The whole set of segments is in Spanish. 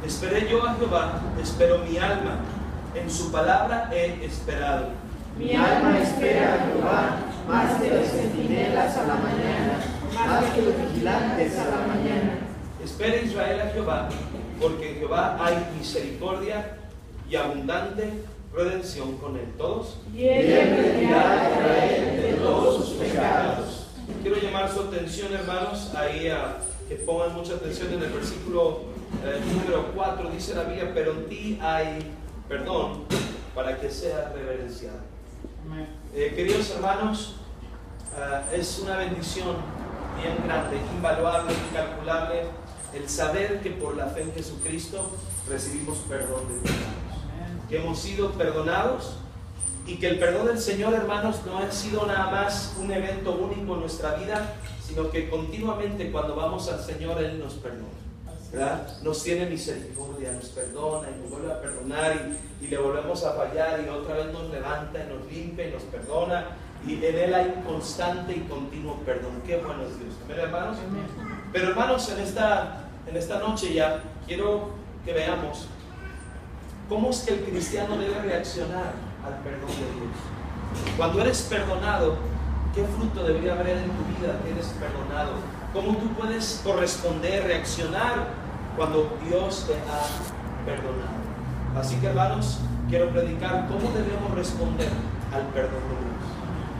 Esperé yo a Jehová, esperó mi alma, en su palabra he esperado. Mi alma espera a Jehová, más que los centinelas a la mañana, más que los vigilantes a la mañana. Espera Israel a Jehová, porque en Jehová hay misericordia y abundante redención con él. ¿Todos? Y él redimirá a Israel de todos sus pecados. Quiero llamar su atención, hermanos, ahí que pongan mucha atención en el versículo número 4. Dice la Biblia: pero en ti hay perdón para que sea reverenciado. Queridos hermanos, es una bendición bien grande, invaluable, incalculable, el saber que por la fe en Jesucristo recibimos perdón de pecados, que hemos sido perdonados, y que el perdón del Señor, hermanos, no ha sido nada más un evento único en nuestra vida, sino que continuamente cuando vamos al Señor Él nos perdona, ¿verdad? Nos tiene misericordia, nos perdona y nos vuelve a perdonar, y le volvemos a fallar y otra vez nos levanta y nos limpia y nos perdona, y en Él hay un constante y continuo perdón. Qué bueno es Dios, ¿verdad, hermanos? Pero hermanos, en esta noche ya quiero que veamos cómo es que el cristiano debe reaccionar al perdón de Dios. Cuando eres perdonado, ¿qué fruto debería haber en tu vida que eres perdonado? ¿Cómo tú puedes corresponder, reaccionar cuando Dios te ha perdonado? Así que, hermanos, quiero predicar cómo debemos responder al perdón de Dios.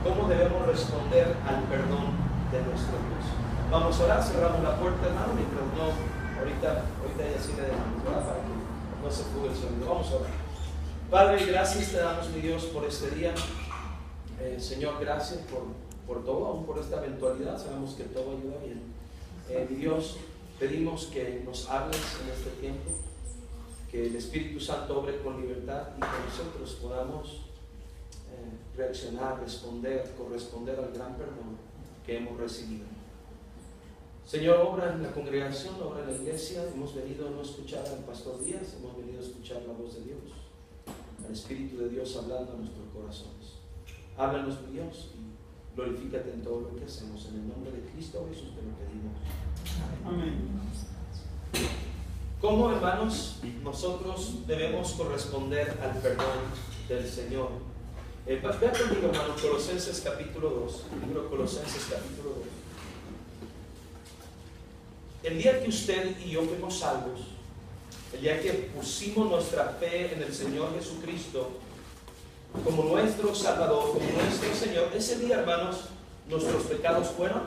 ¿Cómo debemos responder al perdón de nuestro Dios? Vamos a orar, cerramos la puerta, hermano, mientras no, ahorita ya sí le dejamos, ¿verdad? Para que no se fugue el sonido. Vamos a orar. Padre, gracias te damos, mi Dios, por este día. Señor, gracias por todo, aún por esta eventualidad. Sabemos que todo ayuda bien. Mi Dios, pedimos que nos hables en este tiempo, que el Espíritu Santo obre con libertad y que nosotros podamos reaccionar, responder, corresponder al gran perdón que hemos recibido. Señor, obra en la congregación, obra en la iglesia. Hemos venido no a escuchar al pastor Díaz, hemos venido a escuchar la voz de Dios, al Espíritu de Dios hablando a nuestros corazones. Háblanos, mi Dios, y glorifícate en todo lo que hacemos. En el nombre de Cristo Jesús te lo pedimos. Amén. ¿Cómo, hermanos, nosotros debemos corresponder al perdón del Señor? Vea conmigo, hermano, Colosenses capítulo 2. El libro de Colosenses capítulo 2. El día que usted y yo fuimos salvos, el día que pusimos nuestra fe en el Señor Jesucristo como nuestro Salvador, como nuestro Señor, ese día, hermanos, nuestros pecados fueron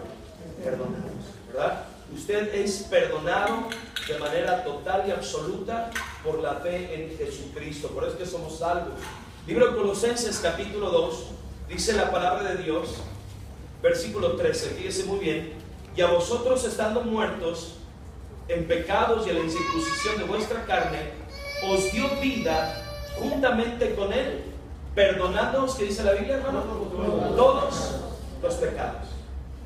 perdonados, ¿verdad? Usted es perdonado de manera total y absoluta por la fe en Jesucristo. Por eso es que somos salvos. Libro de Colosenses capítulo 2, dice la palabra de Dios, versículo 13, fíjese muy bien: y a vosotros, estando muertos en pecados y en la incircuncisión de vuestra carne, os dio vida juntamente con Él, perdonándoos, ¿qué dice la Biblia, hermano? Todos los pecados.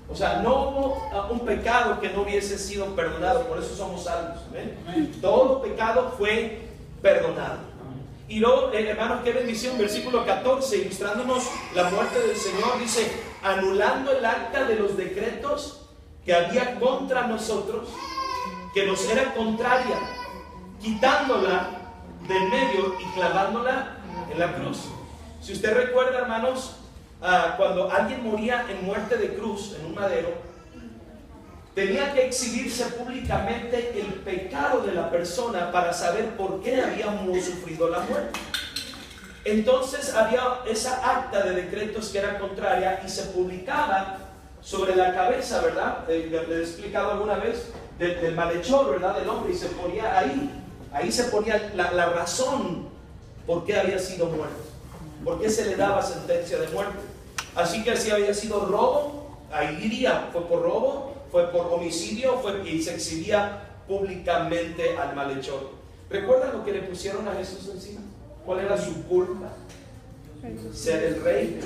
O sea, no hubo un pecado que no hubiese sido perdonado, por eso somos salvos. ¿Amén? Todo pecado fue perdonado. Y luego, hermanos, qué bendición, versículo 14, ilustrándonos la muerte del Señor, dice: anulando el acta de los decretos que había contra nosotros, que nos era contraria, quitándola del medio y clavándola en la cruz. Si usted recuerda, hermanos, cuando alguien moría en muerte de cruz, en un madero, tenía que exhibirse públicamente el pecado de la persona para saber por qué habíamos sufrido la muerte. Entonces había esa acta de decretos que era contraria y se publicaba sobre la cabeza, ¿verdad? Le he explicado alguna vez del malhechor, ¿verdad? Del hombre, y se ponía ahí se ponía la razón por qué había sido muerto, por qué se le daba sentencia de muerte. Así que si había sido robo, ahí iría, fue por robo, fue por homicidio, y se exhibía públicamente al malhechor. ¿Recuerdan lo que le pusieron a Jesús encima? ¿Cuál era su culpa? Ser el rey,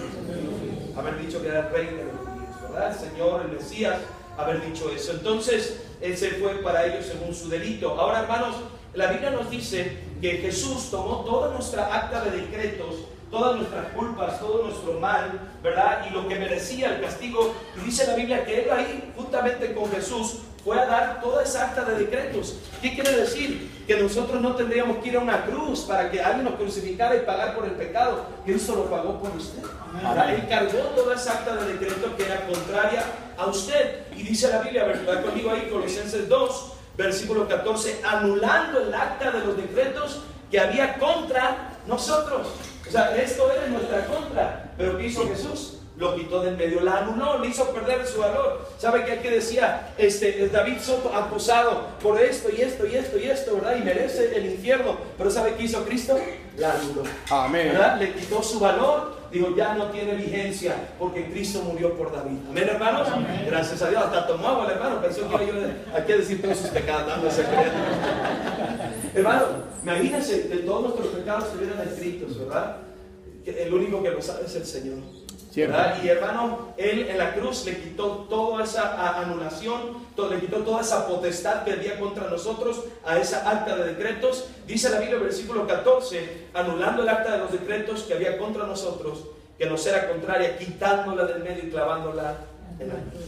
haber dicho que era el rey de los judíos, ¿verdad? El Señor, el Mesías, haber dicho eso. Entonces, ese fue para ellos según su delito. Ahora, hermanos, la Biblia nos dice que Jesús tomó toda nuestra acta de decretos, todas nuestras culpas, todo nuestro mal, ¿verdad? Y lo que merecía el castigo. Y dice la Biblia que Él ahí, juntamente con Jesús, fue a dar toda esa acta de decretos. ¿Qué quiere decir? Que nosotros no tendríamos que ir a una cruz para que alguien nos crucificara y pagar por el pecado. Cristo lo pagó por usted. Ahora, Él cargó toda esa acta de decreto que era contraria a usted. Y dice la Biblia, ¿verdad? Conmigo ahí, Colosenses 2, versículo 14, anulando el acta de los decretos que había contra nosotros. O sea, esto era nuestra contra. Pero ¿qué hizo Jesús? Lo quitó del medio, la anuló, le hizo perder su valor. ¿Sabe qué decía? David Soto acusado por esto y esto y esto y esto, ¿verdad? Y merece el infierno. Pero ¿sabe qué hizo Cristo? La anuló. Amén. ¿Verdad? Le quitó su valor. Digo, ya no tiene vigencia porque Cristo murió por David. Amén, hermanos. Amén. Gracias a Dios. Hasta tomó agua el hermano. Pensó que iba yo aquí a decir todos sus pecados. No se crean. Hermano, imagínense que todos nuestros pecados estuvieran escritos, ¿verdad? Que el único que lo sabe es el Señor. ¿verdad? Y hermano, Él en la cruz le quitó toda esa anulación, le quitó toda esa potestad que había contra nosotros a esa acta de decretos. Dice la Biblia, versículo 14, anulando el acta de los decretos que había contra nosotros, que nos era contraria, quitándola del medio y clavándola en la cruz.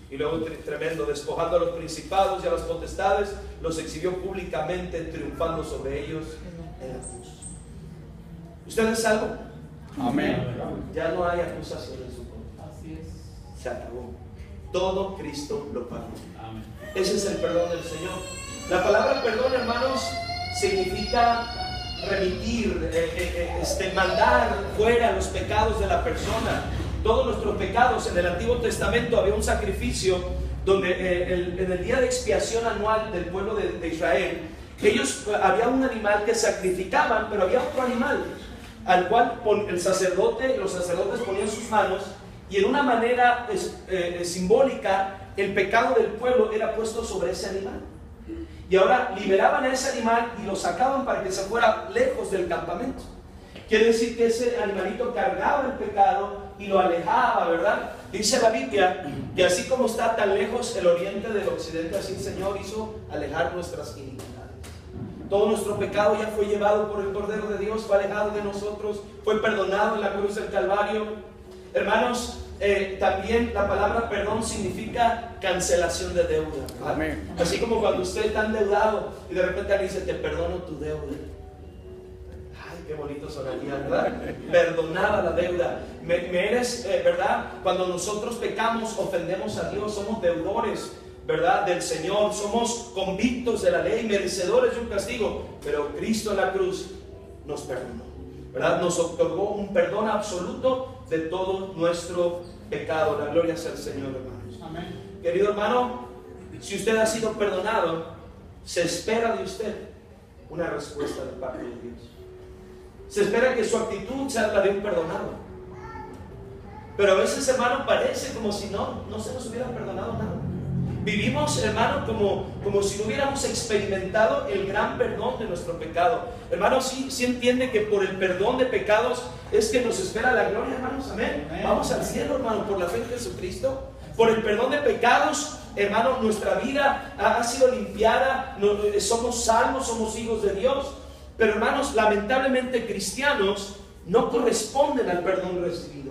Y luego tremendo, despojando a los principados y a las potestades, los exhibió públicamente, triunfando sobre ellos en la cruz. ¿Usted es salvo? Amén. Ya no hay acusación en su contra. Así es. Se acabó. Todo Cristo lo pagó. Amén. Ese es el perdón del Señor. La palabra perdón, hermanos, significa remitir, mandar fuera los pecados de la persona. Todos nuestros pecados. En el Antiguo Testamento había un sacrificio donde en el día de expiación anual del pueblo de Israel, había un animal que sacrificaban, pero había otro animal al cual los sacerdotes ponían sus manos, y en una manera simbólica el pecado del pueblo era puesto sobre ese animal. Y ahora liberaban a ese animal y lo sacaban para que se fuera lejos del campamento. Quiere decir que ese animalito cargaba el pecado y lo alejaba, ¿verdad? Dice la Biblia que así como está tan lejos el oriente del occidente, así el Señor hizo alejar nuestras iniquidades. Todo nuestro pecado ya fue llevado por el Cordero de Dios, fue alejado de nosotros, fue perdonado en la cruz del Calvario. Hermanos, también la palabra perdón significa cancelación de deuda, ¿verdad? Amén. Así como cuando usted está endeudado y de repente alguien dice, te perdono tu deuda. Ay, qué bonito sonaría, ¿verdad? Perdonada la deuda. ¿Verdad? Cuando nosotros pecamos, ofendemos a Dios, somos deudores, ¿verdad? Del Señor, somos convictos de la ley, merecedores de un castigo, pero Cristo en la cruz nos perdonó, ¿verdad? Nos otorgó un perdón absoluto de todo nuestro pecado. La gloria sea al Señor, hermanos. Amén. Querido hermano, si usted ha sido perdonado, se espera de usted una respuesta de parte de Dios. Se espera que su actitud sea la de un perdonado. Pero a veces, hermano, parece como si no se nos hubiera perdonado nada. Vivimos, hermano, como si no hubiéramos experimentado el gran perdón de nuestro pecado. Hermano, sí entiende que por el perdón de pecados es que nos espera la gloria, hermanos. Amén. Amén. Vamos al cielo, hermano, por la fe en Jesucristo. Por el perdón de pecados, hermano, nuestra vida ha sido limpiada. Somos salvos, somos hijos de Dios. Pero, hermanos, lamentablemente cristianos no corresponden al perdón recibido.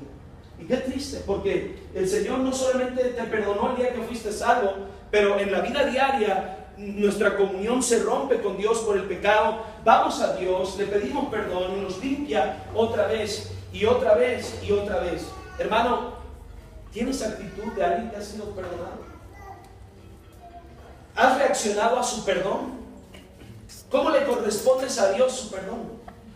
Y qué triste, porque el Señor no solamente te perdonó el día que fuiste salvo, pero en la vida diaria nuestra comunión se rompe con Dios por el pecado. Vamos a Dios, le pedimos perdón y nos limpia otra vez y otra vez y otra vez. Hermano, ¿tienes actitud de alguien que ha sido perdonado? ¿Has reaccionado a su perdón? ¿Cómo le correspondes a Dios su perdón?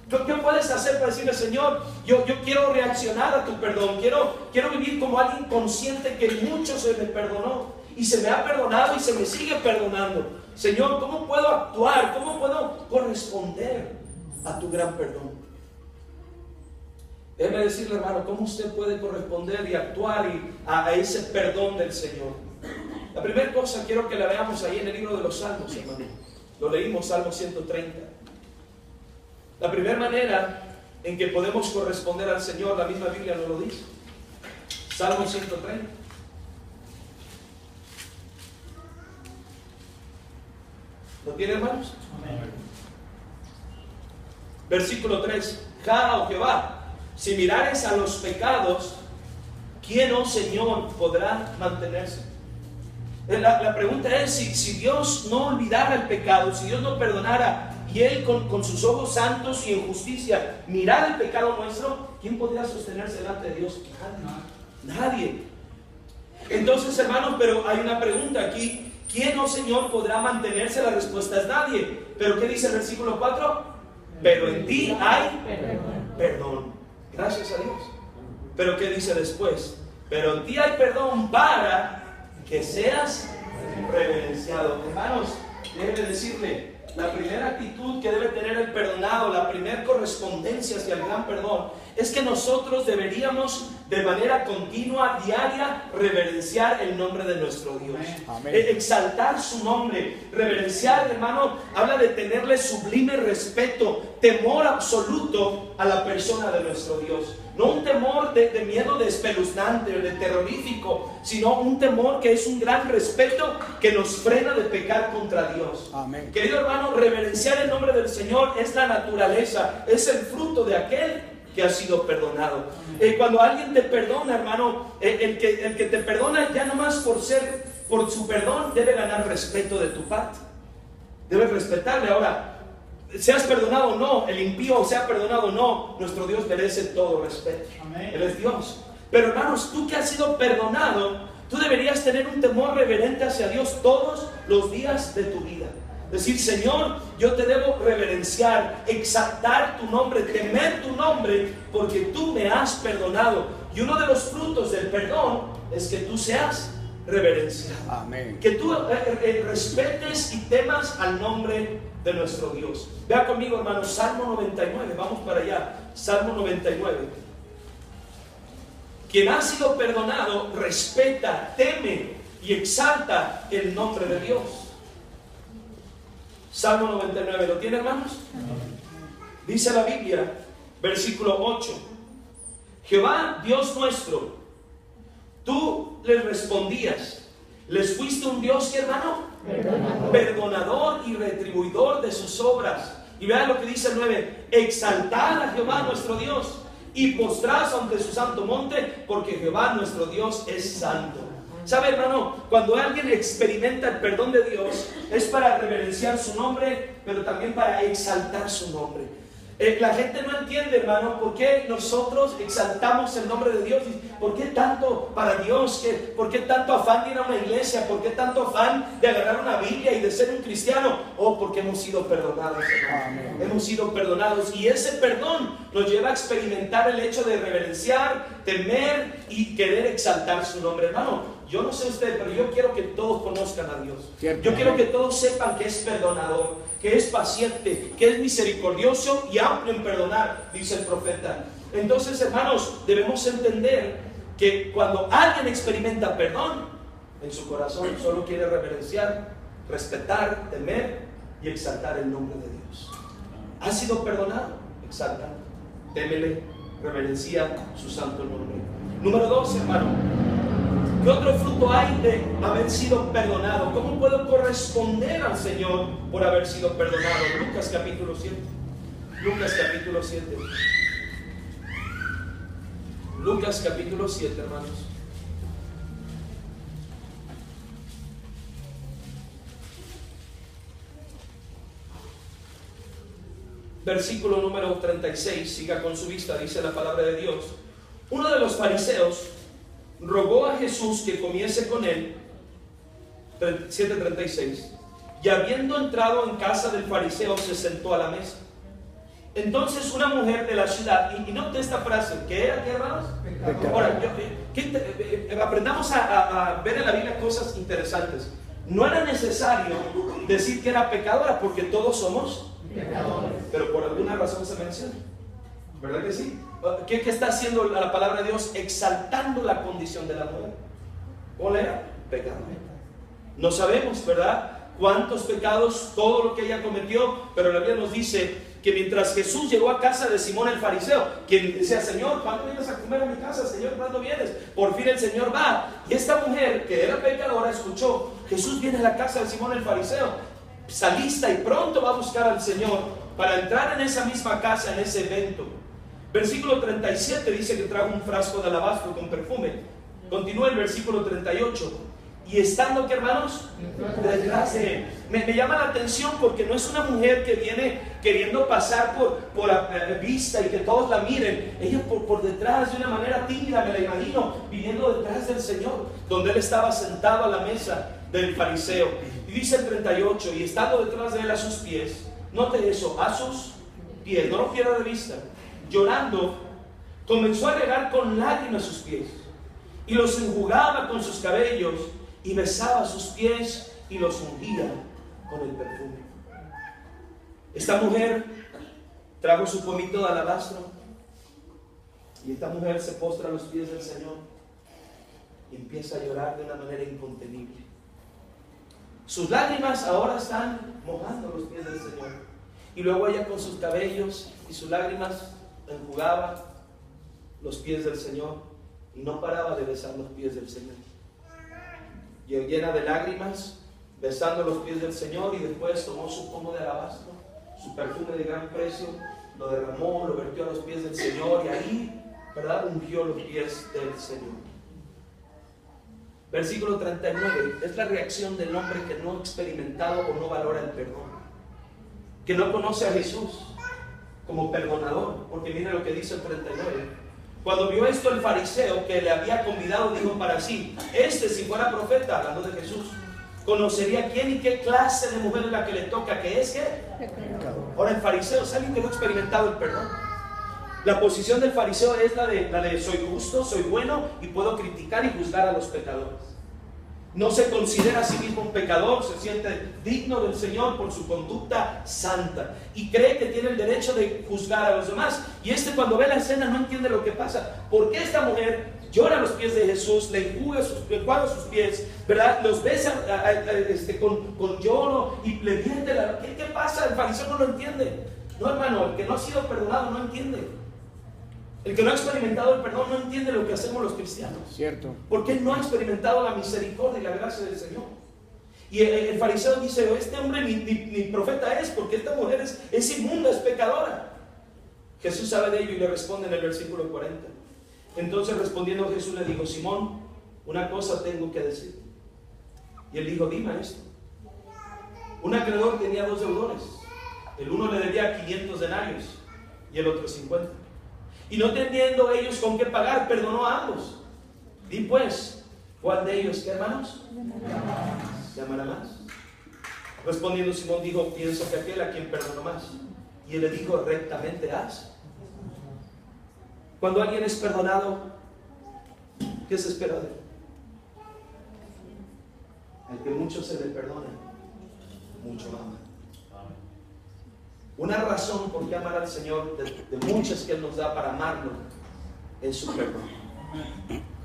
¿Qué puedes hacer para decirle, Señor, yo quiero reaccionar a tu perdón, quiero vivir como alguien consciente que mucho se me perdonó y se me ha perdonado y se me sigue perdonando? Señor, ¿cómo puedo actuar? ¿Cómo puedo corresponder a tu gran perdón? Déjeme decirle, hermano, ¿cómo usted puede corresponder y actuar a ese perdón del Señor? La primera cosa quiero que la veamos ahí en el libro de los Salmos, hermano. Lo leímos, Salmo 130. La primera manera en que podemos corresponder al Señor, la misma Biblia nos lo dice. Salmo 130. ¿Lo tiene, hermanos? Amén. Versículo 3. Oh Jehová, si mirares a los pecados, ¿quién, oh Señor, podrá mantenerse? La pregunta es, si Dios no olvidara el pecado, si Dios no perdonara, y Él con sus ojos santos y en justicia mirara el pecado nuestro, ¿quién podría sostenerse delante de Dios? Nadie. Entonces, hermanos, pero hay una pregunta aquí. ¿Quién, oh Señor, podrá mantenerse? La respuesta es nadie. ¿Pero qué dice el versículo 4? Pero en ti hay perdón. Gracias a Dios. ¿Pero qué dice después? Pero en ti hay perdón para que seas reverenciado. Hermanos, déjeme decirle, la primera actitud que debe tener el perdonado, la primera correspondencia hacia el gran perdón, es que nosotros deberíamos de manera continua, diaria, reverenciar el nombre de nuestro Dios. Exaltar su nombre. Reverenciar, hermano, habla de tenerle sublime respeto, temor absoluto a la persona de nuestro Dios. No un temor de miedo de espeluznante o de terrorífico, sino un temor que es un gran respeto que nos frena de pecar contra Dios. Amén. Querido hermano, reverenciar el nombre del Señor es la naturaleza, es el fruto de aquel que ha sido perdonado. Cuando alguien te perdona, hermano, el que te perdona ya nomás por su perdón debe ganar respeto de tu parte. Debe respetarle. Ahora, seas perdonado o no, el impío sea perdonado o no, nuestro Dios merece todo respeto. Amén. Él es Dios. Pero hermanos, tú que has sido perdonado, tú deberías tener un temor reverente hacia Dios todos los días de tu vida. Decir, Señor, yo te debo reverenciar, exaltar tu nombre, temer tu nombre, porque tú me has perdonado. Y uno de los frutos del perdón es que tú seas reverenciado. Amén. Que tú respetes y temas al nombre de nuestro Dios. Vea conmigo, hermanos, Salmo 99, vamos para allá. Salmo 99. Quien ha sido perdonado respeta, teme y exalta el nombre de Dios. Salmo 99, ¿lo tiene, hermanos? Dice la Biblia, versículo 8: Jehová, Dios nuestro, tú les respondías, les fuiste un Dios, ¿qué, hermano? Perdonador y retribuidor de sus obras. Y vean lo que dice el 9: exaltad a Jehová nuestro Dios y postraos ante su santo monte, porque Jehová nuestro Dios es santo. ¿Sabe, hermano? Cuando alguien experimenta el perdón de Dios, es para reverenciar su nombre, pero también para exaltar su nombre. La gente no entiende, hermano, por qué nosotros exaltamos el nombre de Dios. ¿Por qué tanto para Dios? ¿Por qué tanto afán de ir a una iglesia? ¿Por qué tanto afán de agarrar una Biblia y de ser un cristiano? Oh, porque hemos sido perdonados, hermano. Hemos sido perdonados. Y ese perdón nos lleva a experimentar el hecho de reverenciar, temer y querer exaltar su nombre, hermano. Yo no sé usted, pero yo quiero que todos conozcan a Dios. Yo quiero que todos sepan que es perdonador, que es paciente, que es misericordioso y amplio en perdonar, dice el profeta. Entonces, hermanos, debemos entender que cuando alguien experimenta perdón, en su corazón solo quiere reverenciar, respetar, temer y exaltar el nombre de Dios. ¿Ha sido perdonado? Exalta, témele, reverencia su santo nombre. Número 2, hermano. ¿Qué otro fruto hay de haber sido perdonado? ¿Cómo puedo corresponder al Señor por haber sido perdonado? Lucas capítulo 7. Lucas capítulo 7. Lucas capítulo 7, hermanos. Versículo número 36, siga con su vista, dice la palabra de Dios. Uno de los fariseos rogó a Jesús que comiese con él. 7:36. Y habiendo entrado en casa del fariseo, se sentó a la mesa. Entonces una mujer de la ciudad, y note esta frase, ¿qué era, qué, hermanos? Ahora, aprendamos a ver en la Biblia cosas interesantes. No era necesario decir que era pecadora, porque todos somos pecadores, pero por alguna razón se menciona, ¿verdad que sí? ¿Qué está haciendo la palabra de Dios? Exaltando la condición de la mujer. ¿Cuál era? Pecadora. No sabemos, ¿verdad?, cuántos pecados, todo lo que ella cometió, pero la Biblia nos dice que mientras Jesús llegó a casa de Simón el fariseo, quien decía, Señor, ¿cuándo vienes a comer a mi casa? Señor, ¿cuándo vienes? Por fin el Señor va. Y esta mujer, que era pecadora, escuchó, Jesús viene a la casa de Simón el fariseo, está lista y pronto va a buscar al Señor para entrar en esa misma casa, en ese evento. Versículo 37 dice que trajo un frasco de alabastro con perfume. Continúa el versículo 38. y estando, ¿qué hermanos? Detrás de él. Me llama la atención porque no es una mujer que viene queriendo pasar por la vista y que todos la miren. Ella por detrás, de una manera tímida, me la imagino, viniendo detrás del Señor, donde él estaba sentado a la mesa del fariseo. Y dice el 38, y estando detrás de él a sus pies, note eso, a sus pies, no lo pierda de vista, llorando, comenzó a regar con lágrimas sus pies, y los enjugaba con sus cabellos, y besaba sus pies, y los ungía con el perfume. Esta mujer trajo su pomito de alabastro, y esta mujer se postra a los pies del Señor, y empieza a llorar de una manera incontenible. Sus lágrimas ahora están mojando los pies del Señor. Y luego ella con sus cabellos y sus lágrimas enjugaba los pies del Señor y no paraba de besar los pies del Señor. Y llena de lágrimas, besando los pies del Señor, y después tomó su pomo de alabastro, su perfume de gran precio, lo derramó, lo vertió a los pies del Señor y ahí, ¿verdad?, ungió los pies del Señor. Versículo 39, es la reacción del hombre que no ha experimentado o no valora el perdón, que no conoce a Jesús como perdonador, porque mire lo que dice el 39. Cuando vio esto el fariseo que le había convidado, dijo para sí, si fuera profeta, hablando de Jesús, conocería quién y qué clase de mujer es la que le toca, que es ¿qué? Ahora el fariseo es alguien que no ha experimentado el perdón. La posición del fariseo es la de soy justo, soy bueno y puedo criticar y juzgar a los pecadores. No se considera a sí mismo un pecador, se siente digno del Señor por su conducta santa y cree que tiene el derecho de juzgar a los demás. Y cuando ve la escena no entiende lo que pasa. ¿Por qué esta mujer llora a los pies de Jesús, le enjuaga sus pies, ¿verdad?, los besa con lloro y le vierte ¿Qué pasa? El fariseo no lo entiende. No, hermano, el que no ha sido perdonado no entiende. El que no ha experimentado el perdón no entiende lo que hacemos los cristianos. Cierto. Porque él no ha experimentado la misericordia y la gracia del Señor. Y el fariseo dice, este hombre ni profeta es, porque esta mujer es inmunda, es pecadora. Jesús sabe de ello y le responde en el versículo 40. Entonces respondiendo Jesús le dijo, Simón, una cosa tengo que decir. Y él dijo, dime esto. Un acreedor tenía 2 deudores. El uno le debía 500 denarios y el otro 50. Y no teniendo ellos con qué pagar, perdonó a ambos. Di pues, ¿cuál de ellos, qué hermanos? ¿Llamará más? Respondiendo Simón dijo, pienso que aquel a quien perdonó más. Y él le dijo, rectamente haz. Cuando alguien es perdonado, ¿qué se espera de él? Al que mucho se le perdona, mucho ama. Una razón por qué amar al Señor, de muchas que Él nos da para amarlo, es su perdón.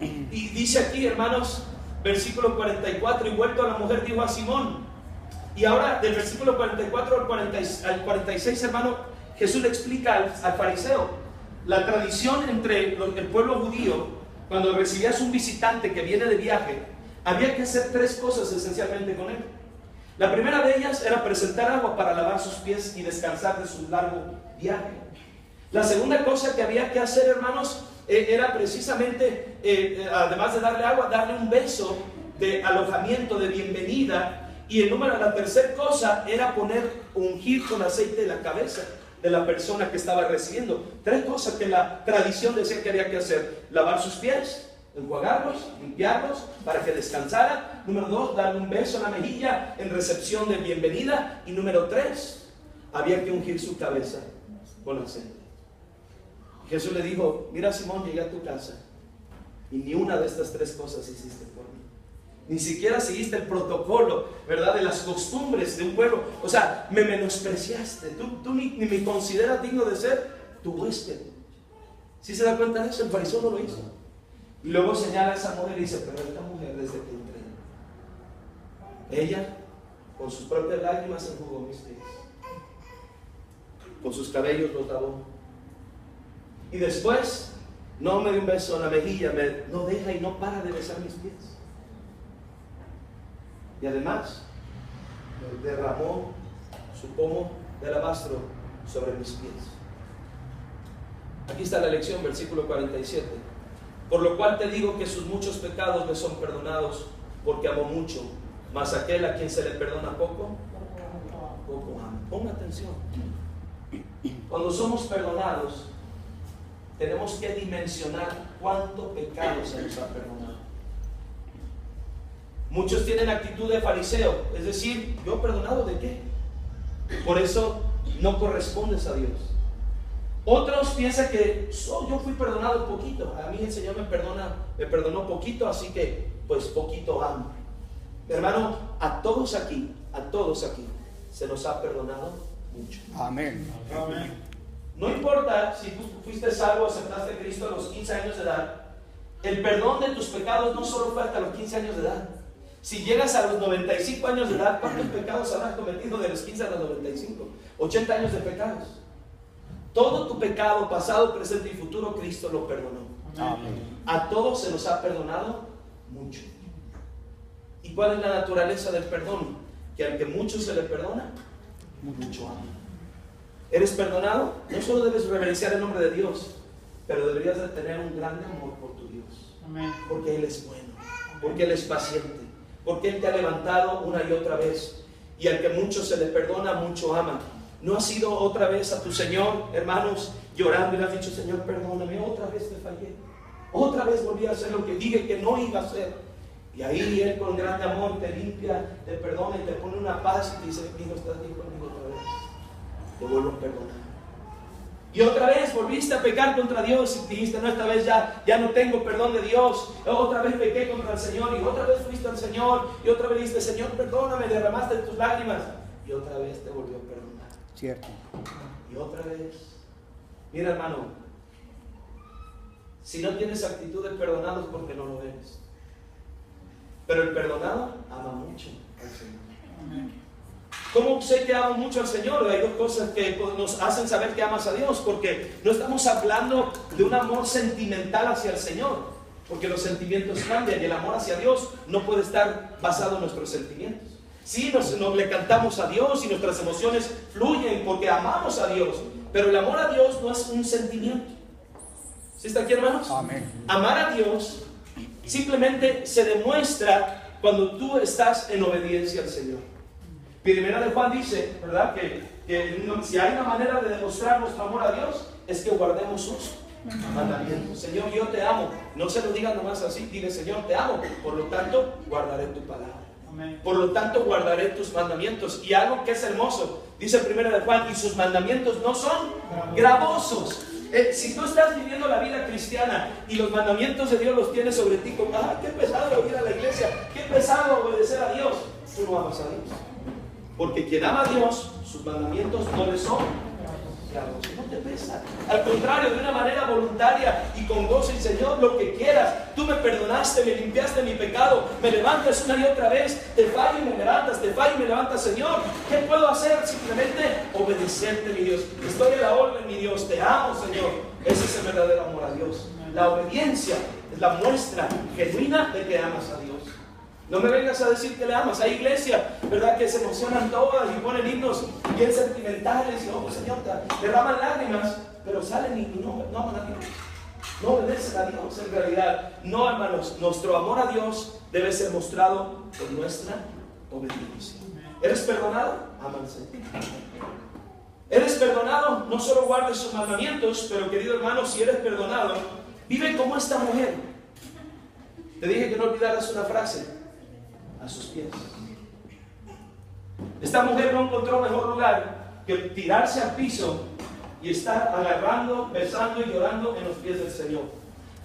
Y dice aquí, hermanos, versículo 44, y vuelto a la mujer dijo a Simón. Y ahora del versículo 44 al 46, hermano, Jesús le explica al fariseo la tradición entre el pueblo judío. Cuando recibías un visitante que viene de viaje, había que hacer 3 cosas esencialmente con él. La primera de ellas era presentar agua para lavar sus pies y descansar de su largo viaje. La segunda cosa que había que hacer, hermanos, era precisamente, además de darle agua, darle un beso de alojamiento, de bienvenida. Y la tercera cosa era ungir con aceite la cabeza de la persona que estaba recibiendo. 3 cosas que la tradición decía que había que hacer: lavar sus pies, enjuagarlos, limpiarlos para que descansara. Número 2, darle un beso en la mejilla en recepción de bienvenida. Y número 3, había que ungir su cabeza con aceite. Jesús le dijo: mira, Simón, llegué a tu casa y ni una de estas 3 cosas hiciste por mí. Ni siquiera seguiste el protocolo, ¿verdad?, de las costumbres de un pueblo. O sea, me menospreciaste. Tú ni me consideras digno de ser tu huésped. ¿Sí se da cuenta de eso? El fariseo no lo hizo. Y luego señala a esa mujer y dice: pero esta mujer, desde que entré, ella con sus propias lágrimas enjugó mis pies, con sus cabellos los lavó, y después no me dio un beso en la mejilla, no deja y no para de besar mis pies, y además derramó su pomo de alabastro sobre mis pies. Aquí está la lección, versículo 47. Por lo cual te digo que sus muchos pecados le son perdonados, porque amó mucho. Mas aquel a quien se le perdona poco, poco ama. Ponga atención. Cuando somos perdonados, tenemos que dimensionar cuánto pecado se nos ha perdonado. Muchos tienen actitud de fariseo, es decir, ¿yo perdonado de qué? Por eso no correspondes a Dios. Otros piensan que yo fui perdonado poquito, a mí el Señor me perdonó poquito, así que pues poquito amo. Hermano, a todos aquí se nos ha perdonado mucho. Amén. Amén. No importa si tú fuiste salvo, aceptaste a Cristo a los 15 años de edad, el perdón de tus pecados no solo fue hasta los 15 años de edad. Si llegas a los 95 años de edad, ¿cuántos pecados habrás cometido de los 15 a los 95? 80 años de pecados. Todo tu pecado, pasado, presente y futuro, Cristo lo perdonó. Amén. A todos se nos ha perdonado mucho. ¿Y cuál es la naturaleza del perdón? Que al que mucho se le perdona, mucho ama. ¿Eres perdonado? No solo debes reverenciar el nombre de Dios, pero deberías de tener un grande amor por tu Dios. Amén. Porque Él es bueno, porque Él es paciente, porque Él te ha levantado una y otra vez. Y al que mucho se le perdona, mucho ama. ¿No has ido otra vez a tu Señor, hermanos, llorando y le has dicho, Señor, perdóname, otra vez te fallé? Otra vez volví a hacer lo que dije que no iba a hacer. Y ahí Él con grande amor te limpia, te perdona y te pone una paz y te dice, hijo, estás bien conmigo otra vez. Te vuelvo a perdonar. Y otra vez volviste a pecar contra Dios y dijiste, no, esta vez ya no tengo perdón de Dios. Otra vez pequé contra el Señor y otra vez fuiste al Señor y otra vez dijiste, Señor, perdóname, derramaste tus lágrimas. Y otra vez te volvió a perdonar. Cierto. Y otra vez. Mira, hermano, si no tienes actitud de perdonado es porque no lo eres. Pero el perdonado ama mucho al Señor. ¿Cómo sé que amo mucho al Señor? Hay dos cosas que nos hacen saber que amas a Dios, porque no estamos hablando de un amor sentimental hacia el Señor, porque los sentimientos cambian y el amor hacia Dios no puede estar basado en nuestros sentimientos. Sí, le cantamos a Dios y nuestras emociones fluyen porque amamos a Dios, pero el amor a Dios no es un sentimiento. ¿Sí está aquí, hermanos? Amén. Amar a Dios simplemente se demuestra cuando tú estás en obediencia al Señor. Primera de Juan dice, ¿verdad? Que si hay una manera de demostrar nuestro amor a Dios, es que guardemos sus mandamientos. Señor, yo te amo. No se lo diga nomás así, dile, Señor, te amo. Por lo tanto, guardaré tu palabra. Amén. Por lo tanto, guardaré tus mandamientos. Y algo que es hermoso, dice Primera de Juan, y sus mandamientos no son gravosos. Si tú estás viviendo la vida cristiana y los mandamientos de Dios los tienes sobre ti, como, qué pesado ir a la iglesia, qué pesado obedecer a Dios, tú no amas a Dios. Porque quien ama a Dios, sus mandamientos no le son gravosos, no te pesan. Al contrario, de una manera voluntaria y con gozo, y Señor, lo que quieras, tú me perdonaste, me limpiaste mi pecado, me levantas una y otra vez, te fallo y me levantas, te fallo y me levantas, Señor. ¿Qué puedo hacer? Simplemente obedecerte, mi Dios. Estoy a la orden, mi Dios, te amo, Señor. Ese es el verdadero amor a Dios. La obediencia es la muestra genuina de que amas a Dios. No me vengas a decir que le amas. Hay iglesias, ¿verdad?, que se emocionan todas y ponen himnos bien sentimentales y, oh, Señor, derraman lágrimas, pero salen y no aman a Dios. No obedecen a Dios en realidad. No, hermanos, nuestro amor a Dios debe ser mostrado con nuestra obediencia. ¿Eres perdonado? Ámanse. ¿Eres perdonado? No solo guardes sus mandamientos, pero querido hermano, si eres perdonado, vive como esta mujer. Te dije que no olvidaras una frase: a sus pies. Esta mujer no encontró mejor lugar que tirarse al piso y estar agarrando, besando y llorando en los pies del Señor.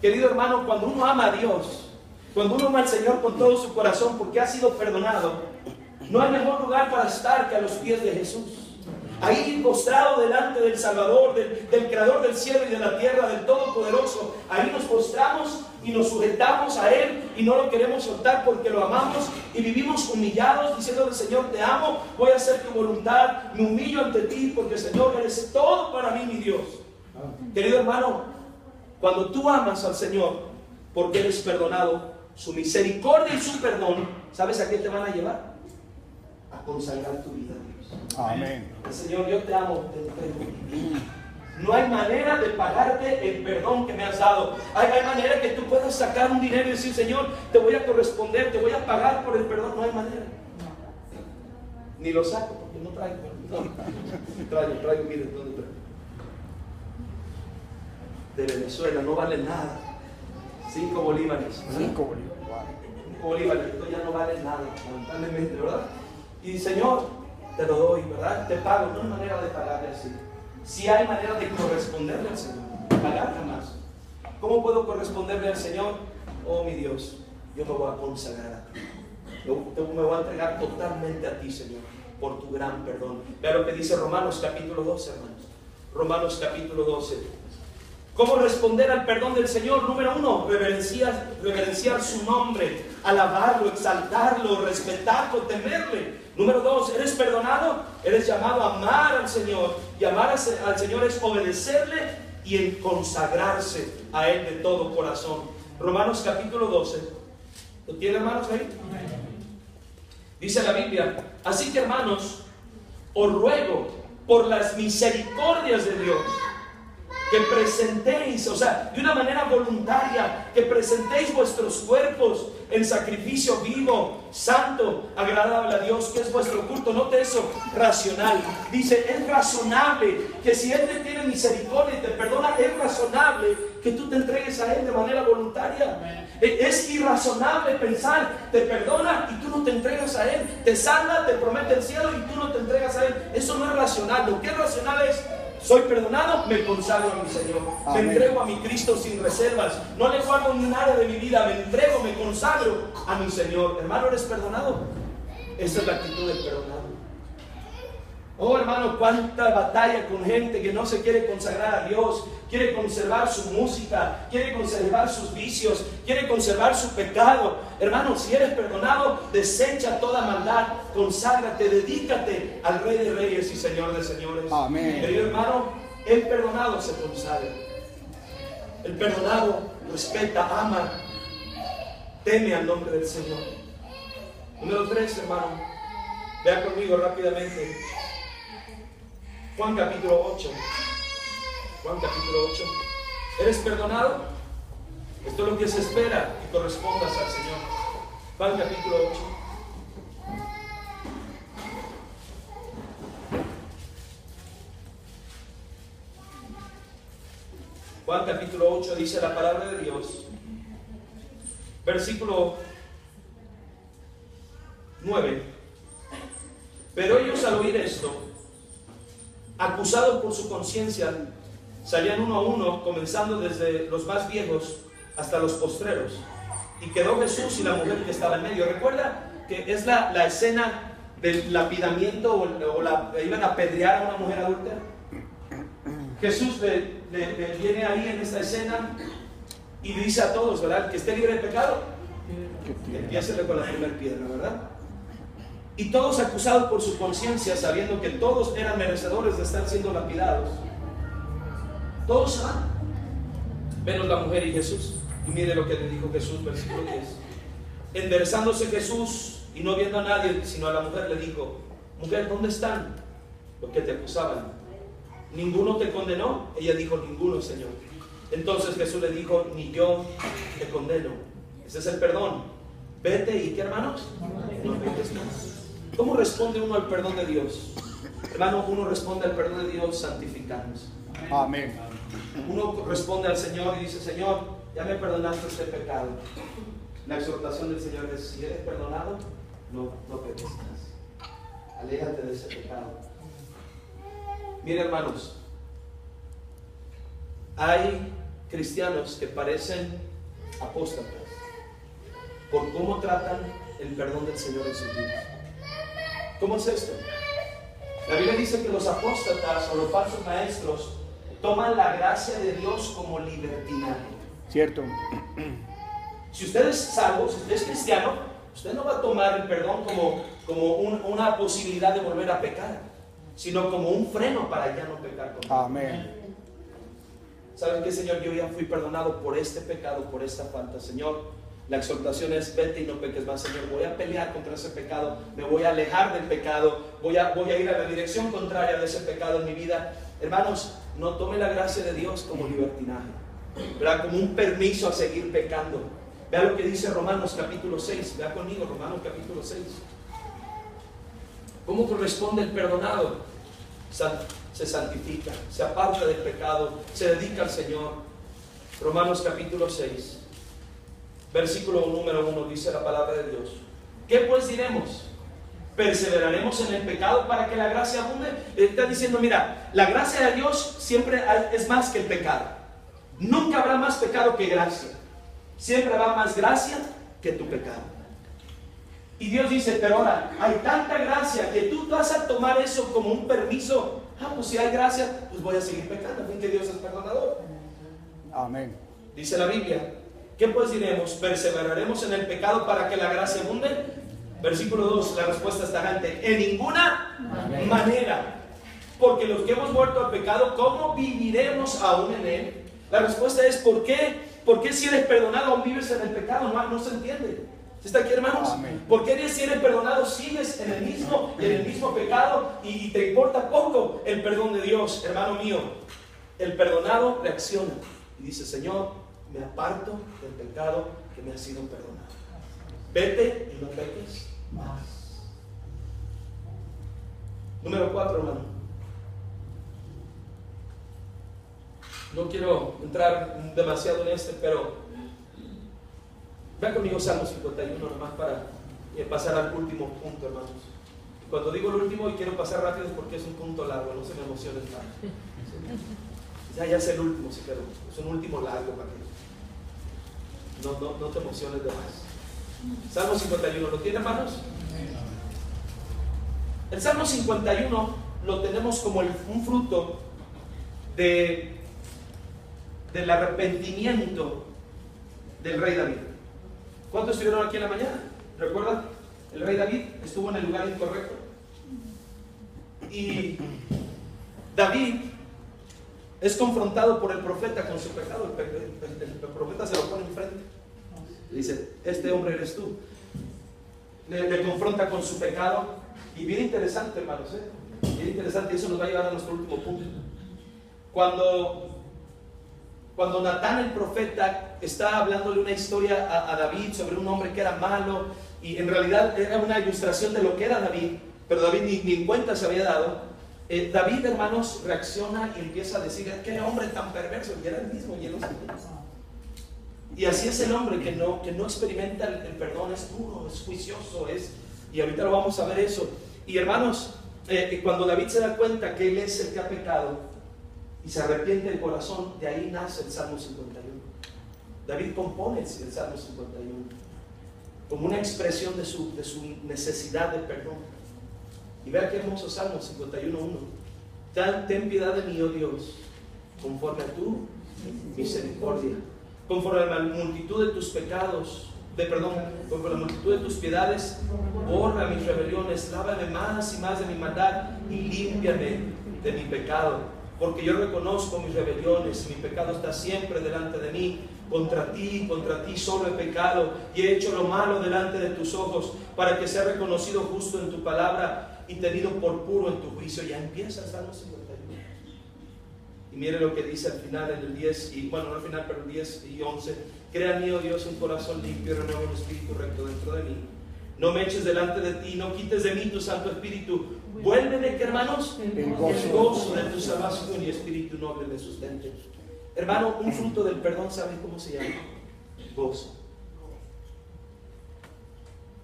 Querido hermano, cuando uno ama a Dios, cuando uno ama al Señor con todo su corazón porque ha sido perdonado, no hay mejor lugar para estar que a los pies de Jesús. Ahí postrado delante del Salvador, del Creador del cielo y de la tierra, del Todopoderoso. Ahí nos postramos y nos sujetamos a Él y no lo queremos soltar porque lo amamos y vivimos humillados diciéndole: Señor, te amo, voy a hacer tu voluntad, me humillo ante ti porque, Señor, eres todo para mí, mi Dios. Querido hermano, cuando tú amas al Señor porque eres perdonado, su misericordia y su perdón, ¿sabes a qué te van a llevar? A consagrar tu vida a Dios. Amén. Señor, yo te amo, te entrego mi vida. No hay manera de pagarte el perdón que me has dado. Hay manera que tú puedas sacar un dinero y decir, Señor, te voy a corresponder, te voy a pagar por el perdón. No hay manera. Ni lo saco porque no traigo. No. Traigo, miren, ¿dónde traigo? De Venezuela, no vale nada. 5 bolívares. 5 bolívares. 5 bolívares, esto ya no vale nada, lamentablemente, ¿verdad? Y Señor, te lo doy, ¿verdad? Te pago. No hay manera de pagarle así. Si hay manera de corresponderle al Señor, pagar jamás. ¿Cómo puedo corresponderle al Señor? Oh mi Dios, yo me voy a consagrar a ti. Me voy a entregar totalmente a ti, Señor, por tu gran perdón. Vea lo que dice Romanos capítulo 12, hermanos. Romanos capítulo 12. ¿Cómo responder al perdón del Señor? Número 1, reverenciar su nombre, alabarlo, exaltarlo, respetarlo, temerle. Número 2, ¿eres perdonado? Eres llamado a amar al Señor. Y amar al Señor es obedecerle y en consagrarse a Él de todo corazón. Romanos capítulo 12. ¿Lo tiene, hermanos, ahí? Dice la Biblia: así que, hermanos, os ruego por las misericordias de Dios que presentéis, o sea, de una manera voluntaria, que presentéis vuestros cuerpos en sacrificio vivo, santo, agradable a Dios, que es vuestro culto. Note eso, racional. Dice, es razonable que si Él te tiene misericordia y te perdona, es razonable que tú te entregues a Él de manera voluntaria. Es irrazonable pensar, te perdona y tú no te entregas a Él, te salva, te promete el cielo y tú no te entregas a Él. Eso no es racional. Lo que es racional es: soy perdonado, me consagro a mi Señor. Amén. Me entrego a mi Cristo sin reservas. No le guardo ni nada de mi vida. Me entrego, me consagro a mi Señor. Hermano, ¿eres perdonado? Esa es la actitud del perdonado. Oh, hermano, cuánta batalla con gente que no se quiere consagrar a Dios, quiere conservar su música, quiere conservar sus vicios, quiere conservar su pecado. Hermano, si eres perdonado, desecha toda maldad, conságrate, dedícate al Rey de Reyes y Señor de Señores. Amén. Querido hermano, el perdonado se consagra. El perdonado respeta, ama, teme al nombre del Señor. Número 3, hermano, vea conmigo rápidamente Juan capítulo 8. Juan capítulo 8. ¿Eres perdonado? Esto es lo que se espera, que correspondas al Señor. Juan capítulo 8. Juan capítulo 8 dice la palabra de Dios. Versículo 9. Pero ellos, al oír esto, acusados por su conciencia, salían uno a uno, comenzando desde los más viejos hasta los postreros. Y quedó Jesús y la mujer que estaba en medio. Recuerda que es la escena del lapidamiento iban a apedrear a una mujer adulta. Jesús le viene ahí en esta escena y dice a todos, ¿verdad? El que esté libre de pecado, empiécele con la primera piedra, ¿verdad? Y todos acusados por su conciencia, sabiendo que todos eran merecedores de estar siendo lapidados. Todos se van, menos la mujer y Jesús. Y mire lo que le dijo Jesús, versículo 10. Enderezándose Jesús y no viendo a nadie, sino a la mujer, le dijo: mujer, ¿dónde están los que te acusaban? ¿Ninguno te condenó? Ella dijo: ninguno, Señor. Entonces Jesús le dijo: ni yo te condeno. Ese es el perdón. Vete y, ¿qué, hermanos? No peques más. ¿Cómo responde uno al perdón de Dios? Hermano, uno responde al perdón de Dios santificándose. Amén. Uno responde al Señor y dice: Señor, ya me perdonaste este pecado. La exhortación del Señor es: si eres perdonado, no peques más. Aléjate de ese pecado. Mira, hermanos, hay cristianos que parecen apóstatas por cómo tratan el perdón del Señor en sus vidas. ¿Cómo es esto? La Biblia dice que los apóstatas o los falsos maestros toman la gracia de Dios como libertinaje. Cierto. Si usted es salvo, si usted es cristiano, usted no va a tomar el perdón como una posibilidad de volver a pecar, sino como un freno para ya no pecar con Dios. Amén. ¿Saben qué, Señor? Yo ya fui perdonado por este pecado, por esta falta. Señor, La exhortación es: vete y no peques más. Señor, voy a pelear contra ese pecado, me voy a alejar del pecado, voy a ir a la dirección contraria de ese pecado en mi vida. Hermanos, no tome la gracia de Dios como libertinaje, ¿verdad? Como un permiso a seguir pecando. Vea lo que dice Romanos capítulo 6. Vea conmigo Romanos capítulo 6. ¿Cómo corresponde el perdonado? Se santifica, se aparta del pecado, se dedica al Señor. Romanos capítulo 6, versículo número 1, dice la palabra de Dios: ¿qué pues diremos? ¿Perseveraremos en el pecado para que la gracia abunde? Está diciendo, mira, la gracia de Dios siempre es más que el pecado. Nunca habrá más pecado que gracia. Siempre habrá más gracia que tu pecado. Y Dios dice: pero ahora hay tanta gracia que tú vas a tomar eso como un permiso. Pues si hay gracia, pues voy a seguir pecando, porque Dios es perdonador. Amén. Dice la Biblia: ¿qué pues diremos? ¿Perseveraremos en el pecado para que la gracia abunde? Versículo 2, la respuesta está gigante: en ninguna manera. Porque los que hemos muerto al pecado, ¿cómo viviremos aún en él? La respuesta es: ¿por qué? ¿Por qué si eres perdonado aún vives en el pecado? No se entiende. ¿Está aquí, hermanos? Amén. ¿Por qué si eres perdonado sigues en el mismo pecado y te importa poco el perdón de Dios? Hermano mío, el perdonado reacciona y dice: Señor, me aparto del pecado que me ha sido perdonado. Vete y no peques más. Número 4, hermano. No quiero entrar demasiado en pero vean conmigo Salmo 51 nomás para pasar al último punto, hermanos. Cuando digo el último y quiero pasar rápido es porque es un punto largo, no se me emocionen tanto. Ya es el último, sí, pero es un último largo para que no te emociones de más. Salmo 51, ¿lo tiene, hermanos? El Salmo 51 lo tenemos como un fruto del arrepentimiento del rey David. ¿Cuántos estuvieron aquí en la mañana? ¿Recuerdan? El rey David estuvo en el lugar incorrecto. Y David es confrontado por el profeta con su pecado. El profeta se lo pone enfrente. Dice: este hombre eres tú. Le confronta con su pecado. Y bien interesante, hermanos, bien interesante. Eso nos va a llevar a nuestro último punto. Cuando Natán el profeta está hablándole una historia a David sobre un hombre que era malo, y en realidad era una ilustración de lo que era David, pero David ni en cuenta se había dado. David, hermanos, reacciona y empieza a decir: qué hombre tan perverso. Y era el mismo, y él lo sabía. Y así es el hombre que no experimenta el perdón. Es duro, es juicioso, y ahorita lo vamos a ver eso. Y hermanos, cuando David se da cuenta que él es el que ha pecado y se arrepiente el corazón, de ahí nace el Salmo 51. David compone el Salmo 51 como una expresión de su necesidad de perdón. Y vea qué hermoso Salmo 51:1. Ten piedad de mí, oh Dios, conforme a tu misericordia, conforme a la multitud de tus pecados, conforme a la multitud de tus piedades, borra mis rebeliones, lávame más y más de mi maldad y límpiame de mi pecado. Porque yo reconozco mis rebeliones, mi pecado está siempre delante de mí. Contra ti solo he pecado y he hecho lo malo delante de tus ojos, para que sea reconocido justo en tu palabra y tenido por puro en tu juicio. Ya empieza el Salmo 51. Y mire lo que dice al final, en el 10, no al final, pero el 10 y 11. Crea en mí, oh Dios, un corazón limpio y renueva un espíritu recto dentro de mí. No me eches delante de ti, no quites de mí tu Santo Espíritu. Vuélveme, ¿qué, hermanos? El gozo de tu salvación y espíritu noble me sustente. Hermano, un fruto del perdón, ¿saben cómo se llama? Gozo.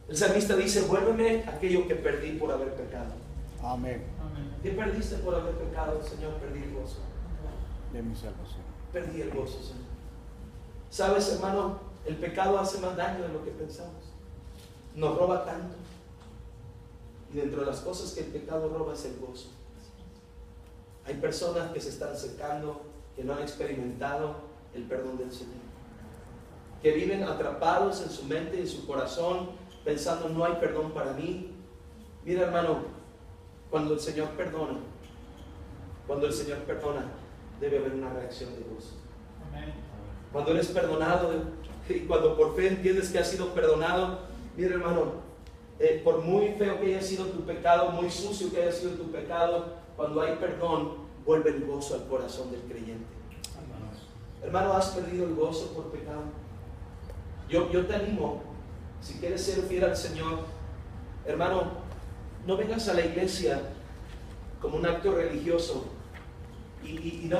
El salmista dice: vuélveme aquello que perdí por haber pecado. Amén. ¿Qué perdiste por haber pecado, Señor? Perdí el gozo de mi salvación. Perdí el gozo, Señor. ¿Sabes, hermano? El pecado hace más daño de lo que pensamos. Nos roba tanto. Y dentro de las cosas que el pecado roba es el gozo. Hay personas que se están secando, que no han experimentado el perdón del Señor, que viven atrapados en su mente y en su corazón, pensando: no hay perdón para mí. Mira, hermano, cuando el Señor perdona, debe haber una reacción de gozo. Cuando eres perdonado, Y cuando por fe entiendes que has sido perdonado, mira hermano, por muy feo que haya sido tu pecado, muy sucio que haya sido tu pecado, cuando hay perdón, vuelve el gozo al corazón del creyente. Hermano, ¿has perdido el gozo por pecado? Yo te animo, si quieres ser fiel al Señor, hermano, no vengas a la iglesia como un acto religioso y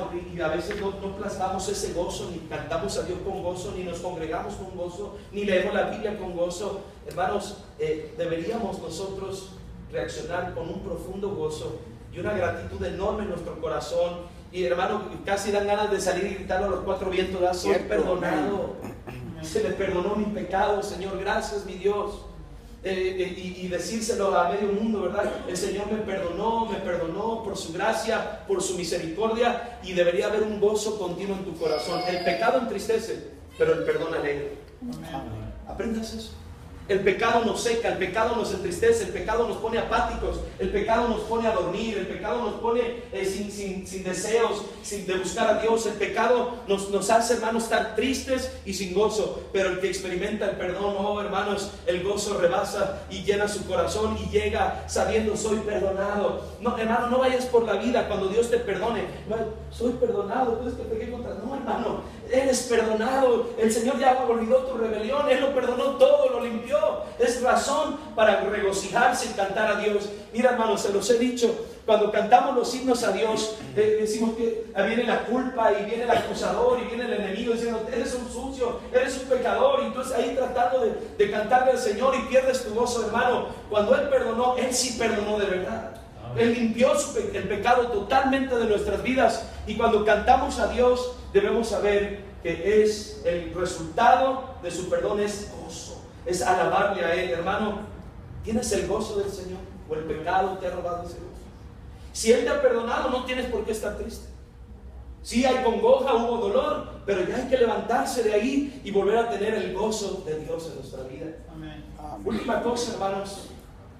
a veces no plasmamos ese gozo, ni cantamos a Dios con gozo, ni nos congregamos con gozo, ni leemos la Biblia con gozo. Hermanos, deberíamos nosotros reaccionar con un profundo gozo y una gratitud enorme en nuestro corazón. Y hermano, casi dan ganas de salir y gritarlo a los cuatro vientos: "Ah, soy perdonado, se me perdonó mi pecado, Señor, gracias mi Dios". Y decírselo a medio mundo, ¿verdad? El Señor me perdonó por su gracia, por su misericordia, y debería haber un gozo continuo en tu corazón. El pecado entristece, pero el perdón alegra. Aprendas eso. El pecado nos seca, el pecado nos entristece, el pecado nos pone apáticos, el pecado nos pone a dormir, el pecado nos pone sin deseos, de buscar a Dios. El pecado nos hace, hermanos, estar tristes y sin gozo. Pero el que experimenta el perdón, oh hermanos, el gozo rebasa y llena su corazón y llega sabiendo: soy perdonado. No, hermano, no vayas por la vida cuando Dios te perdone: soy perdonado, tú es que pequé contra. No, hermano, eres perdonado. El Señor ya olvidó tu rebelión, Él lo perdonó todo, lo limpió. Es razón para regocijarse y cantar a Dios. Mira, hermanos, se los he dicho, cuando cantamos los himnos a Dios, decimos que viene la culpa y viene el acusador y viene el enemigo diciendo: eres un sucio, eres un pecador. Y entonces ahí tratando de cantarle al Señor y pierdes tu gozo, hermano. Cuando Él perdonó, Él sí perdonó de verdad. Él limpió el pecado totalmente de nuestras vidas. Y cuando cantamos a Dios, debemos saber que es el resultado de su perdón es gozo, es alabarle a Él. Hermano, ¿tienes el gozo del Señor? ¿O el pecado te ha robado ese gozo? Si Él te ha perdonado, no tienes por qué estar triste. Sí hay congoja, hubo dolor, pero ya hay que levantarse de ahí y volver a tener el gozo de Dios en nuestra vida. Amén. Última cosa, hermanos,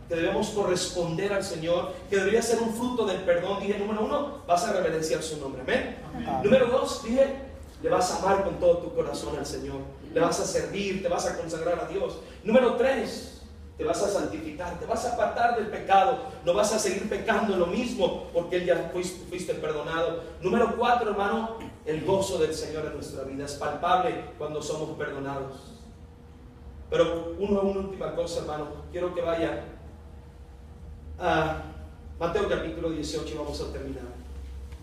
que debemos corresponder al Señor, que debería ser un fruto del perdón. Dije, número 1, vas a reverenciar su nombre. Amén. Amén. Número 2, dije, le vas a amar con todo tu corazón al Señor, le vas a servir, te vas a consagrar a Dios. Número 3, te vas a santificar, te vas a apartar del pecado, no vas a seguir pecando lo mismo, porque ya fuiste perdonado. Número 4, hermano, el gozo del Señor en nuestra vida es palpable cuando somos perdonados. Pero una última cosa, hermano, quiero que vaya a Mateo capítulo 18 y vamos a terminar.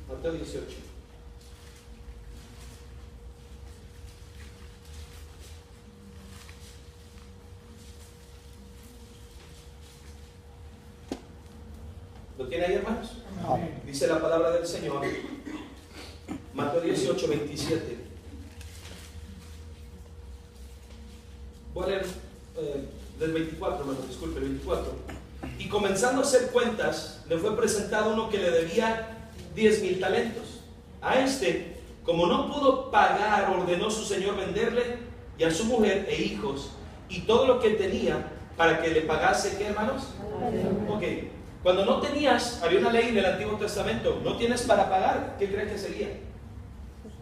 Mateo 18. ¿Lo tiene ahí, hermanos? Amén. Dice la palabra del Señor, Mateo 18, 27. Voy a leer del 24, hermanos, disculpe, el 24. Y comenzando a hacer cuentas, le fue presentado uno que le debía 10,000 talentos. A este, como no pudo pagar, ordenó su señor venderle y a su mujer e hijos y todo lo que tenía para que le pagase, ¿qué, hermanos? Ok. Cuando no tenías, había una ley en el Antiguo Testamento, no tienes para pagar, ¿qué crees que sería?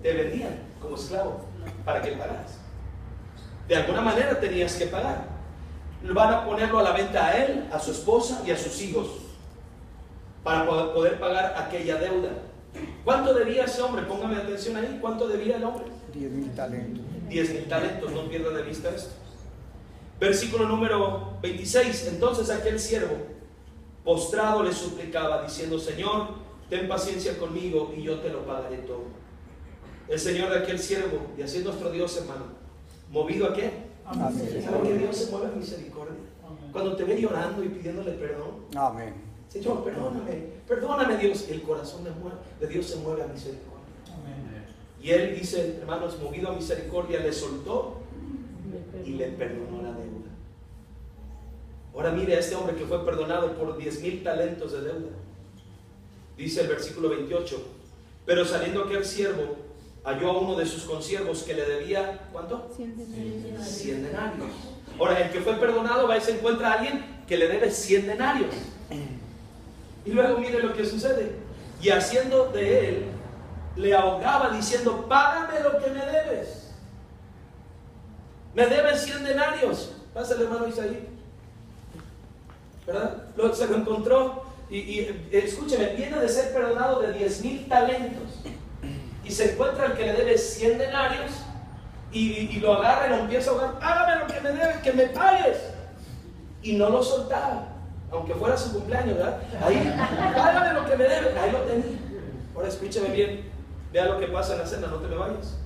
Te vendían como esclavo para que pagaras. De alguna manera tenías que pagar. Van a ponerlo a la venta a él, a su esposa y a sus hijos para poder pagar aquella deuda. ¿Cuánto debía ese hombre? Póngame atención ahí. ¿Cuánto debía el hombre? 10,000 talentos. 10,000 talentos, no pierda de vista esto. Versículo número 26. Entonces aquel siervo postrado le suplicaba diciendo: Señor, ten paciencia conmigo y yo te lo pagaré todo. El Señor de aquel siervo, y así es nuestro Dios, hermano, ¿movido a qué? ¿Sabe que Dios se mueve en misericordia? Amén. Cuando te ve llorando y pidiéndole perdón. Amén. Señor, perdóname Dios. El corazón de Dios se mueve a misericordia. Amén. Y Él dice, hermanos, movido a misericordia, le soltó y le perdonó la deuda. Ahora mire a este hombre que fue perdonado por 10,000 talentos de deuda. Dice el versículo 28, pero saliendo aquel siervo, halló a uno de sus consiervos que le debía, ¿cuánto? 100 denarios. Ahora, el que fue perdonado va y se encuentra a alguien que le debe 100 denarios. Y luego mire lo que sucede. Y haciendo de él, le ahogaba diciendo: págame lo que me debes. Me debe 100 denarios. Pásale, hermano Isaí. ¿Verdad? Se lo encontró. Y escúcheme, viene de ser perdonado de 10,000 talentos. Y se encuentra el que le debe 100 denarios. Y lo agarra y lo empieza a ahogar. Hágame lo que me debe, que me pagues. Y no lo soltaba. Aunque fuera su cumpleaños, ¿verdad? Ahí, págame lo que me debe. Ahí lo tenía. Ahora escúcheme bien. Vea lo que pasa en la cena, no te me vayas.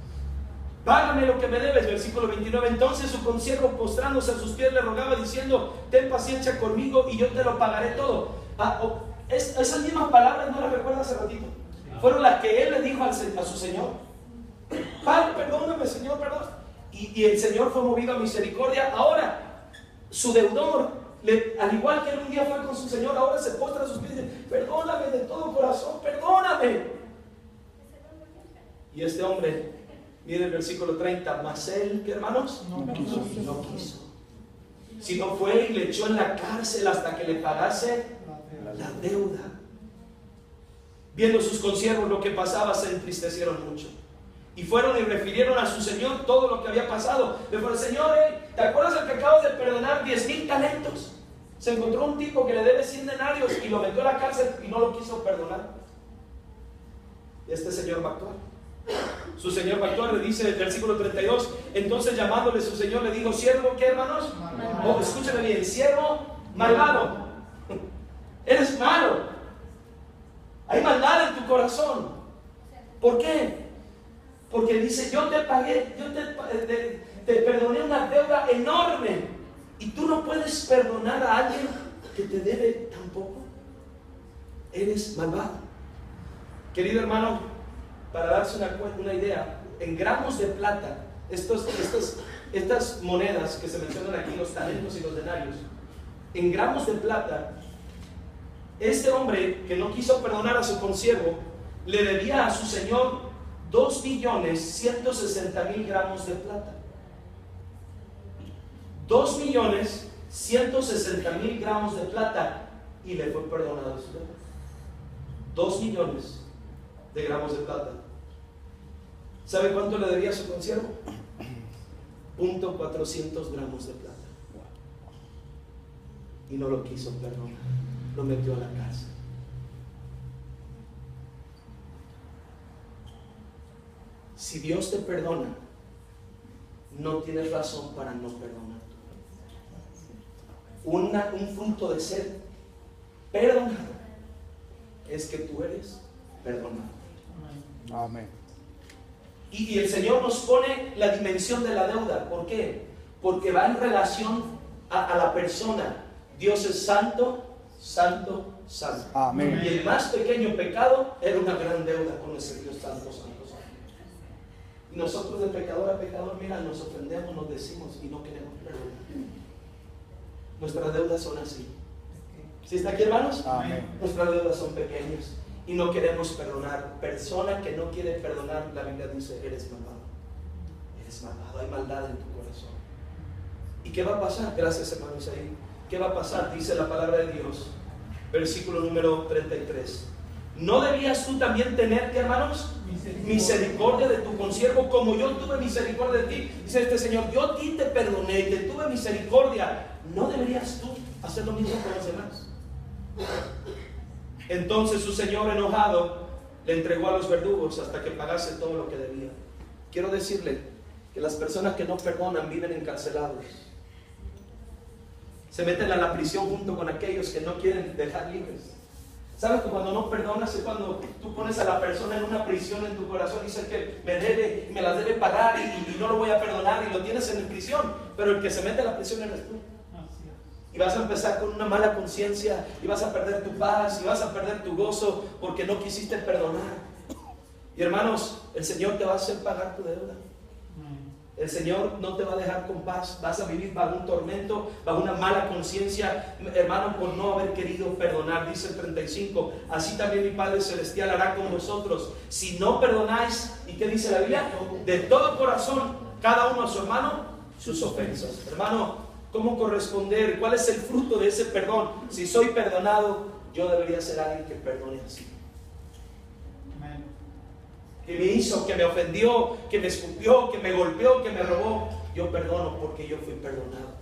Págame lo que me debes, versículo 29. Entonces su consiervo, postrándose a sus pies, le rogaba diciendo: ten paciencia conmigo y yo te lo pagaré todo. Esas mismas palabras, ¿no las recuerda hace ratito? Fueron las que él le dijo a su Señor. Padre, perdóname, Señor, perdón. Y el Señor fue movido a misericordia. Ahora, su deudor, al igual que él un día fue con su Señor, ahora se postra a sus pies y dice: perdóname de todo corazón, perdóname. Y este hombre, mire el versículo 30, mas él, ¿qué hermanos? No quiso. Sino fue y le echó en la cárcel hasta que le pagase la deuda. Viendo sus consiervos lo que pasaba, se entristecieron mucho. Y fueron y refirieron a su Señor todo lo que había pasado. Le dijeron: Señor, ¿te acuerdas del que acabas de perdonar 10,000 talentos? Se encontró un tipo que le debe 100 denarios y lo metió a la cárcel y no lo quiso perdonar. Y este señor va a actuar. Su Señor va a actuar, le dice el versículo 32. Entonces llamándole su Señor le dijo: siervo, ¿qué hermanos? Oh, escúchame bien, siervo malvado. Eres malo. Hay maldad en tu corazón. ¿Por qué? Porque dice: yo te pagué, yo te perdoné una deuda enorme. Y tú no puedes perdonar a alguien que te debe tampoco. Eres malvado. Querido hermano, para darse una idea, en gramos de plata, estas monedas que se mencionan aquí, los talentos y los denarios, en gramos de plata, este hombre que no quiso perdonar a su consiervo, le debía a su Señor 2.160.000 gramos de plata. 2.160.000 gramos de plata, y le fue perdonado su deuda. 2 millones de gramos de plata. ¿Sabe cuánto le debía a su consiervo? 400 gramos de plata. Y no lo quiso perdonar, lo metió a la cárcel. Si Dios te perdona, no tienes razón para no perdonar. Un fruto de ser perdonado es que tú eres perdonado. Amén. Y el Señor nos pone la dimensión de la deuda. ¿Por qué? Porque va en relación a la persona. Dios es santo, santo, santo. Amén. Y el más pequeño pecado era una gran deuda con ese Dios santo, santo, santo. Y nosotros de pecador a pecador, mira, nos ofendemos, nos decimos y no queremos perdonar. Nuestras deudas son así. ¿Sí está aquí, hermanos? Amén. Nuestras deudas son pequeñas y no queremos perdonar. Persona que no quiere perdonar, la Biblia dice: eres malvado. Eres malvado, hay maldad en tu corazón. ¿Y qué va a pasar? Gracias, hermanos, ahí. ¿Qué va a pasar? Dice la palabra de Dios, versículo número 33. ¿No debías tú también tener, ¿qué, hermanos? Misericordia de tu consiervo, como yo tuve misericordia de ti. Dice este Señor: yo a ti te perdoné y te tuve misericordia. ¿No deberías tú hacer lo mismo con los demás? Entonces su Señor, enojado, le entregó a los verdugos hasta que pagase todo lo que debía. Quiero decirle que las personas que no perdonan viven encarcelados. Se meten a la prisión junto con aquellos que no quieren dejar libres. ¿Sabes que cuando no perdonas es cuando tú pones a la persona en una prisión en tu corazón y dices que me debe, me las debe pagar y no lo voy a perdonar, y lo tienes en prisión? Pero el que se mete a la prisión eres tú. Y vas a empezar con una mala conciencia, y vas a perder tu paz, y vas a perder tu gozo porque no quisiste perdonar. Y hermanos, el Señor te va a hacer pagar tu deuda. El Señor no te va a dejar con paz. Vas a vivir bajo un tormento, bajo una mala conciencia, hermano, por no haber querido perdonar. Dice el 35: así también mi Padre Celestial hará con vosotros si no perdonáis. ¿Y qué dice la Biblia? De todo corazón, cada uno a su hermano, sus ofensas. Hermano, ¿cómo corresponder? ¿Cuál es el fruto de ese perdón? Si soy perdonado, yo debería ser alguien que perdone así. Que me hizo, que me ofendió, que me escupió, que me golpeó, que me robó. yo perdono porque yo fui perdonado.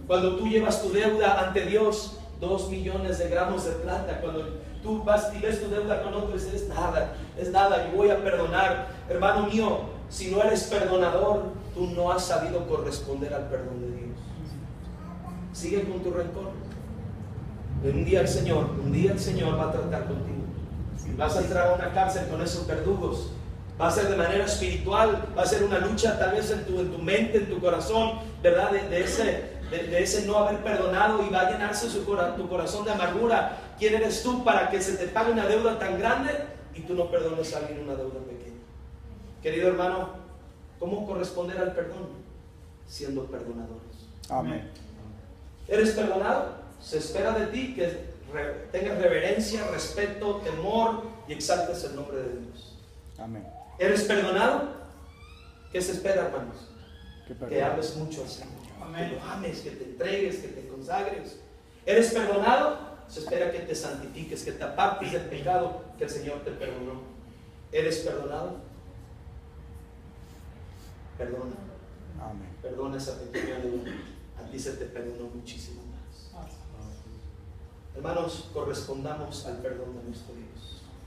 Cuando tú llevas tu deuda ante Dios, 2 millones de gramos de plata, cuando tú vas y ves tu deuda con otros, es nada, yo voy a perdonar. Hermano mío, si no eres perdonador, tú no has sabido corresponder al perdón de Dios. Sigue con tu rencor. Un día el Señor va a tratar contigo. Vas a entrar a una cárcel con esos verdugos. Va a ser de manera espiritual, va a ser una lucha tal vez en tu mente, en tu corazón, ¿verdad? De ese no haber perdonado, y va a llenarse tu corazón de amargura. ¿Quién eres tú para que se te pague una deuda tan grande y tú no perdones a alguien una deuda pequeña? Querido hermano, ¿cómo corresponder al perdón? Siendo perdonadores. Amén. ¿Eres perdonado? Se espera de ti que tengas reverencia, respeto, temor y exaltes el nombre de Dios. Amén. ¿Eres perdonado? ¿Qué se espera, hermanos? Que Que hables mucho al Señor. Que lo ames, que te entregues, que te consagres. ¿Eres perdonado? Se espera que te santifiques, que te apartes del pecado que el Señor te perdonó. ¿Eres perdonado? Perdona. Amén. Perdona esa pequeña deuda. A ti se te perdonó muchísimo más. Hermanos, correspondamos al perdón de nuestro Dios.